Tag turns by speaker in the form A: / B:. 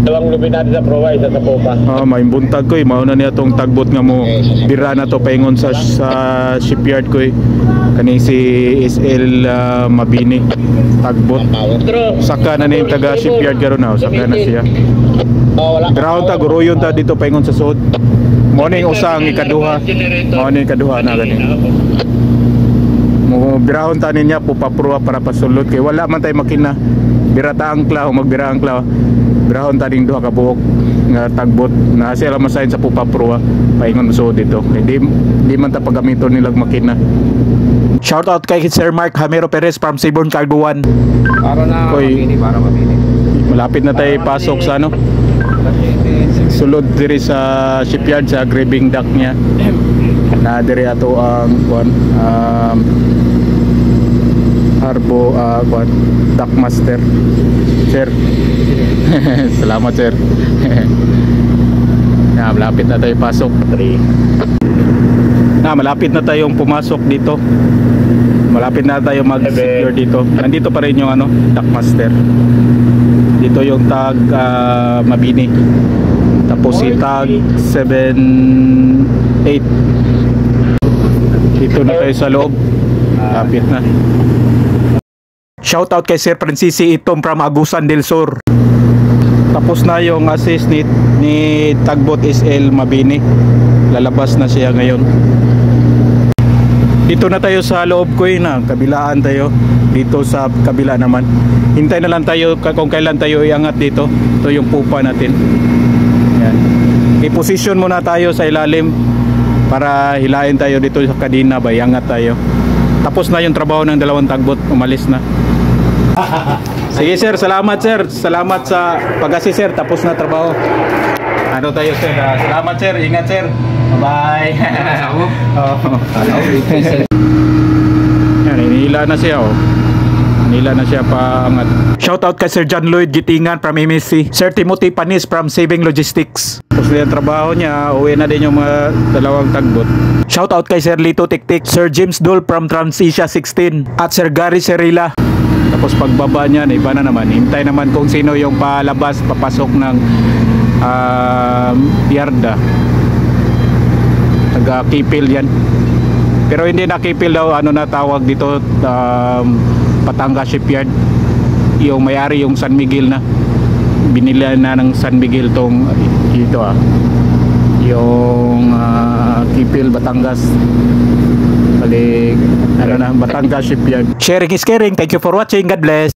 A: Dalawang lubi natin sa Proa, isa sa Popa.
B: May buntag ko mauna niya tong tagbot nga mo bira na to paingon sa shipyard ko kani si SL Mabini tagbot. Saka na ni taga shipyard karon na, saka na siya. Ground ta guruyon ta dito paingon sa sud. Morning usang ikaduha. Morning ikaduha na gani. Mo ground ta niya pupapruwa para pasulod kay wala man tay makina. Birata ang klaw, magbira ang klaw. Birahon ta ding duha ka buok nga tagbot na sila masahin sa pupapruwa paingon so dito. Hindi man ta pagamiton nilang makina. Shout out kay Sir Mark Hamero Perez from Seaborn Cargo 1.
C: Para na para mabini.
B: Malapit na tayo pasok sa ano. Sulod diri sa shipyard sa graving dock niya. Na diri ato ang Harbo Dock Master. Sir. Salamat sir. Malapit na tayo pasok. Malapit na tayong pumasok dito. Malapit na tayo mag-secure dito. Nandito pa rin yung Dock Master. Dito yung tag Mabini. Tapos si tag 78. Dito na tayo sa loob. Lapit na. Shout out kay Sir Francisi Itom from Agusan del Sur. Tapos na yung assist ni Tagbot SL Mabini. Lalabas na siya ngayon. Dito na tayo sa loob ko na kabilaan tayo. Dito sa kabila naman. Hintay na lang tayo kung kailan tayo iangat dito. Ito yung pupa natin. Yan. I-position muna tayo sa ilalim para hilain tayo dito sa kadina ba, iangat tayo. Tapos na yung trabaho ng dalawang tagbot, umalis na. Sige sir, salamat sir. Salamat sa pag-assist sir, tapos na trabaho. Ano tayo sir? Salamat sir, ingat sir. Bye. Yan, inihila na siya Nila na siya paangat. Shoutout kay Sir John Lloyd Gitingan from MSC. Sir Timothy Panis from Saving Logistics. Tapos na yung trabaho niya, uwi na din yung mga dalawang tagbot. Shoutout kay Sir Lito Tiktik, Sir James Dole from Transasia 16 at Sir Gary Serila. Tapos pagbaba niya, iba na naman. Hintay naman kung sino yung palabas, papasok ng yarda. Taga-kipil yan. Pero hindi na kipil daw, na tawag dito, Patangas Shipyard. Yung may-ari yung San Miguel na. Binili na ng San Miguel tong ito yung Kipil, Batangas. Balik, Batangas Shipyard. Sharing is caring. Thank you for watching. God bless.